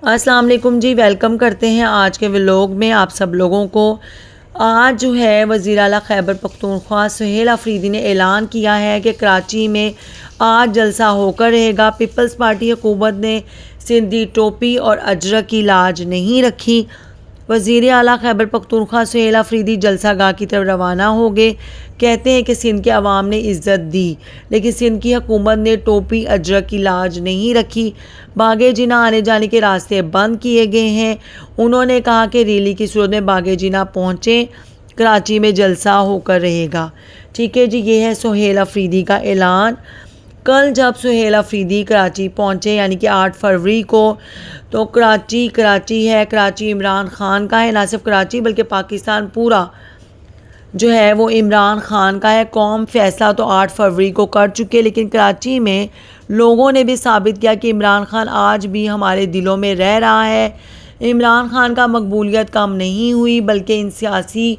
السلام علیکم جی، ویلکم کرتے ہیں آج کے ولاگ میں آپ سب لوگوں کو۔ آج جو ہے وزیر اعلیٰ خیبر پختونخوا سہیل آفریدی نے اعلان کیا ہے کہ کراچی میں آج جلسہ ہو کر رہے گا۔ پیپلز پارٹی حکومت نے سندھی ٹوپی اور اجرک کی لاج نہیں رکھی۔ وزیر اعلیٰ خیبر پختونخوا سہیل آفریدی جلسہ گاہ کی طرف روانہ ہو گئے۔ کہتے ہیں کہ سندھ کے عوام نے عزت دی، لیکن سندھ کی حکومت نے ٹوپی اجرک کی لاج نہیں رکھی۔ باغ جناح آنے جانے کے راستے بند کیے گئے ہیں۔ انہوں نے کہا کہ ریلی کی صورت میں باغ جناح پہنچیں، کراچی میں جلسہ ہو کر رہے گا۔ ٹھیک ہے جی، یہ ہے سہیل آفریدی کا اعلان۔ کل جب سہیل آفریدی کراچی پہنچے یعنی کہ 8 فروری کو، تو کراچی ہے، کراچی عمران خان کا ہے۔ نہ صرف کراچی بلکہ پاکستان پورا جو ہے وہ عمران خان کا ہے۔ قوم فیصلہ تو 8 فروری کو کر چکے، لیکن کراچی میں لوگوں نے بھی ثابت کیا کہ عمران خان آج بھی ہمارے دلوں میں رہ رہا ہے۔ عمران خان کا مقبولیت کم نہیں ہوئی، بلکہ ان سیاسی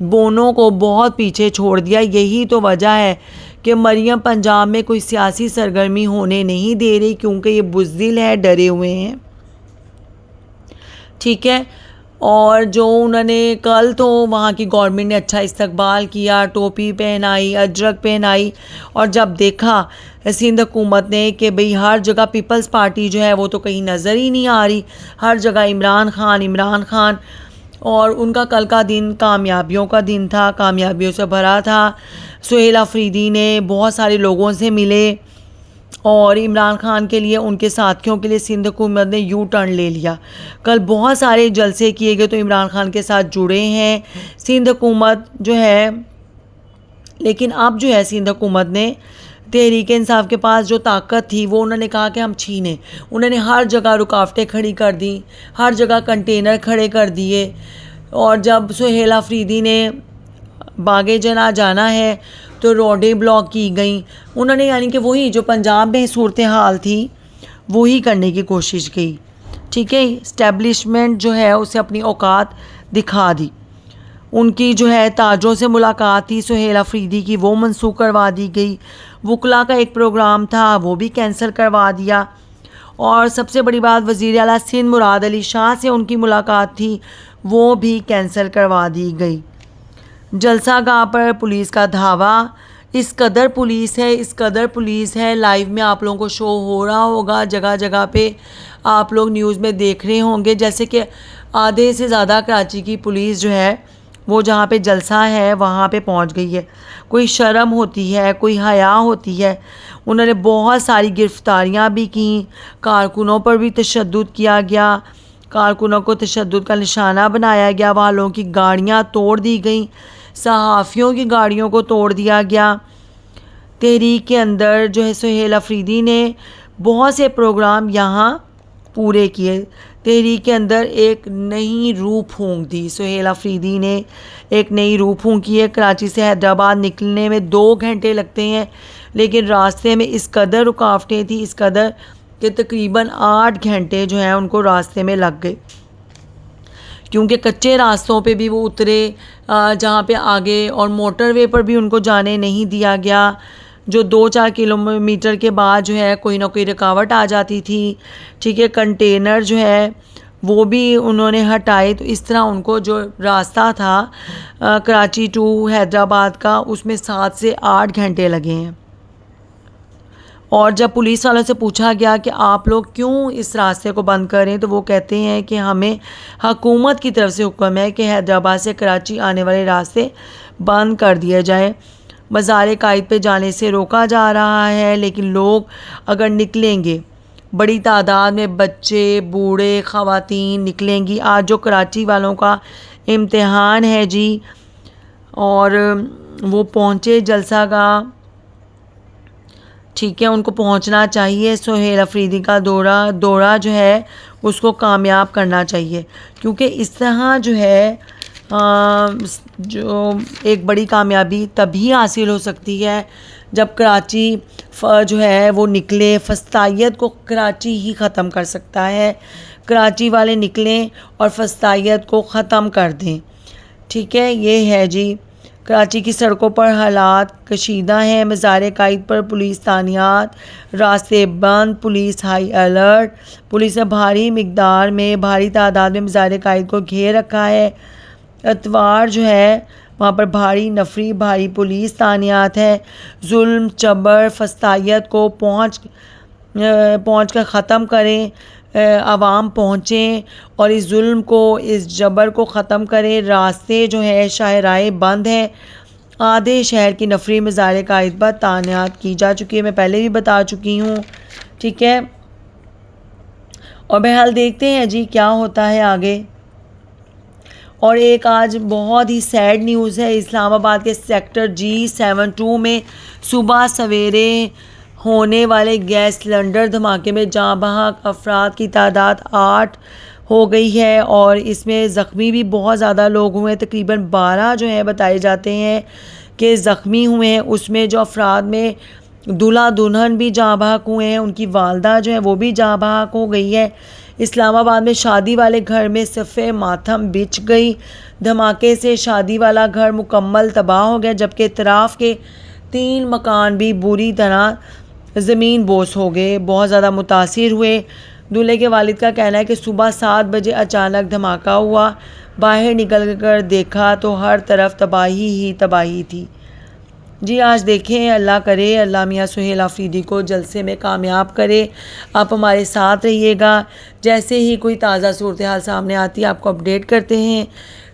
بونوں کو بہت پیچھے چھوڑ دیا۔ یہی تو وجہ ہے کہ مریم پنجاب میں کوئی سیاسی سرگرمی ہونے نہیں دے رہی، کیونکہ یہ بزدل ہے، ڈرے ہوئے ہیں۔ ٹھیک ہے، اور جو انہوں نے کل تو وہاں کی گورنمنٹ نے اچھا استقبال کیا، ٹوپی پہنائی، اجرک پہنائی، اور جب دیکھا سندھ حکومت نے کہ بھئی ہر جگہ پیپلز پارٹی جو ہے وہ تو کہیں نظر ہی نہیں آ رہی، ہر جگہ عمران خان، اور ان کا کل کا دن کامیابیوں کا دن تھا، کامیابیوں سے بھرا تھا۔ سہیل آفریدی نے بہت سارے لوگوں سے ملے، اور عمران خان کے لیے، ان کے ساتھیوں کے لیے سندھ حکومت نے یو ٹرن لے لیا۔ کل بہت سارے جلسے کیے گئے تو عمران خان کے ساتھ جڑے ہیں سندھ حکومت جو ہے، لیکن اب جو ہے سندھ حکومت نے تحریک انصاف کے پاس جو طاقت تھی وہ انہوں نے کہا کہ ہم چھینیں۔ انہوں نے ہر جگہ رکاوٹیں کھڑی کر دیں، ہر جگہ کنٹینر کھڑے کر دیے، اور جب سہیل آفریدی نے باغ جناح جانا ہے تو روڈیں بلاک کی گئیں۔ انہوں نے یعنی کہ وہی جو پنجاب میں صورتحال تھی وہی کرنے کی کوشش کی۔ ٹھیک ہے، اسٹیبلشمنٹ جو ہے اسے اپنی اوقات دکھا دی۔ ان کی جو ہے تاجروں سے ملاقات تھی سہیل آفریدی کی، وہ منسوخ کروا دی گئی۔ وکلا کا ایک پروگرام تھا وہ بھی کینسل کروا دیا، اور سب سے بڑی بات وزیر اعلیٰ سندھ مراد علی شاہ سے ان کی ملاقات تھی، وہ بھی کینسل کروا دی گئی۔ جلسہ گاہ پر پولیس کا دھاوا، اس قدر پولیس ہے، لائیو میں آپ لوگوں کو شو ہو رہا ہوگا، جگہ جگہ پہ آپ لوگ نیوز میں دیکھ رہے ہوں گے، جیسے کہ آدھے سے زیادہ کراچی کی پولیس جو ہے وہ جہاں پہ جلسہ ہے وہاں پہ پہنچ گئی ہے۔ کوئی شرم ہوتی ہے، کوئی حیا ہوتی ہے؟ انہوں نے بہت ساری گرفتاریاں بھی کیں، کارکنوں پر بھی تشدد کیا گیا، کارکنوں کو تشدد کا نشانہ بنایا گیا، والوں کی گاڑیاں توڑ دی گئیں، صحافیوں کی گاڑیوں کو توڑ دیا گیا۔ تحریک کے اندر جو ہے سہیل آفریدی نے بہت سے پروگرام یہاں پورے کیے۔ تحریک کے اندر ایک نئی روح پھونک دی، سہیل آفریدی نے ایک نئی روح پھونکی ہے۔ کراچی سے حیدرآباد نکلنے میں 2 گھنٹے لگتے ہیں، لیکن راستے میں اس قدر رکاوٹیں تھیں، اس قدر کہ تقریباً 8 گھنٹے جو ہیں ان کو راستے میں لگ گئے، کیونکہ کچے راستوں پہ بھی وہ اترے جہاں پہ آگے، اور موٹر وے پر بھی ان کو جانے نہیں دیا گیا، جو 2-4 کلومیٹر کے بعد جو ہے کوئی نہ کوئی رکاوٹ آ جاتی تھی۔ ٹھیک ہے، کنٹینر جو ہے وہ بھی انہوں نے ہٹائے، تو اس طرح ان کو جو راستہ تھا کراچی ٹو حیدرآباد کا، اس میں 7 سے 8 گھنٹے لگے ہیں۔ اور جب پولیس والوں سے پوچھا گیا کہ آپ لوگ کیوں اس راستے کو بند کریں، تو وہ کہتے ہیں کہ ہمیں حکومت کی طرف سے حکم ہے کہ حیدرآباد سے کراچی آنے والے راستے بند کر دیے جائیں۔ مزار قائد پہ جانے سے روکا جا رہا ہے، لیکن لوگ اگر نکلیں گے، بڑی تعداد میں بچے، بوڑھے، خواتین نکلیں گی۔ آج جو کراچی والوں کا امتحان ہے جی، اور وہ پہنچے جلسہ گاہ، ٹھیک ہے، ان کو پہنچنا چاہیے۔ سہیل آفریدی کا دورہ جو ہے اس کو کامیاب کرنا چاہیے، کیونکہ اس طرح جو ہے جو ایک بڑی کامیابی تبھی حاصل ہو سکتی ہے جب کراچی جو ہے وہ نکلے۔ فسطائیت کو کراچی ہی ختم کر سکتا ہے، کراچی والے نکلیں اور فسطائیت کو ختم کر دیں۔ ٹھیک ہے، یہ ہے جی کراچی کی سڑکوں پر حالات کشیدہ ہیں، مزار قائد پر پولیس تعینات، راستے بند، پولیس ہائی الرٹ، پولیس نے بھاری تعداد میں مزار قائد کو گھیر رکھا ہے۔ اتوار جو ہے وہاں پر بھاری نفری، بھاری پولیس تعینات ہے۔ ظلم، جبر، فسطائیت کو پہنچ کر ختم کریں، عوام پہنچیں اور اس ظلم کو، اس جبر کو ختم کریں۔ راستے جو ہے شاہراہیں بند ہیں، آدھے شہر کی نفری مزار قائد پر تعینات کی جا چکی ہے، میں پہلے بھی بتا چکی ہوں، ٹھیک ہے۔ اور بہرحال دیکھتے ہیں جی کیا ہوتا ہے آگے۔ اور ایک آج بہت ہی سیڈ نیوز ہے، اسلام آباد کے سیکٹر G72 میں صبح سویرے ہونے والے گیس سلنڈر دھماکے میں جاں بحق افراد کی تعداد 8 ہو گئی ہے اور اس میں زخمی بھی بہت زیادہ لوگ ہوئے ہیں، تقریباً 12 جو ہیں بتائے جاتے ہیں کہ زخمی ہوئے ہیں۔ اس میں جو افراد میں دلہا دلہن بھی جاں بحق ہوئے ہیں، ان کی والدہ جو ہے وہ بھی جاں بحق ہو گئی ہے۔ اسلام آباد میں شادی والے گھر میں صف ماتم بچھ گئی، دھماکے سے شادی والا گھر مکمل تباہ ہو گیا، جبکہ اطراف کے 3 مکان بھی بری طرح زمین بوس ہو گئے، بہت زیادہ متاثر ہوئے۔ دولہے کے والد کا کہنا ہے کہ صبح 7 بجے اچانک دھماکہ ہوا، باہر نکل کر دیکھا تو ہر طرف تباہی ہی تباہی تھی۔ جی آج دیکھیں، اللہ کرے اللہ میاں سہیل آفریدی کو جلسے میں کامیاب کرے۔ آپ ہمارے ساتھ رہیے گا، جیسے ہی کوئی تازہ صورتحال سامنے آتی ہے آپ کو اپڈیٹ کرتے ہیں۔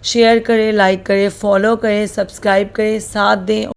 شیئر کریں، لائک کریں، فالو کریں، سبسکرائب کریں، ساتھ دیں۔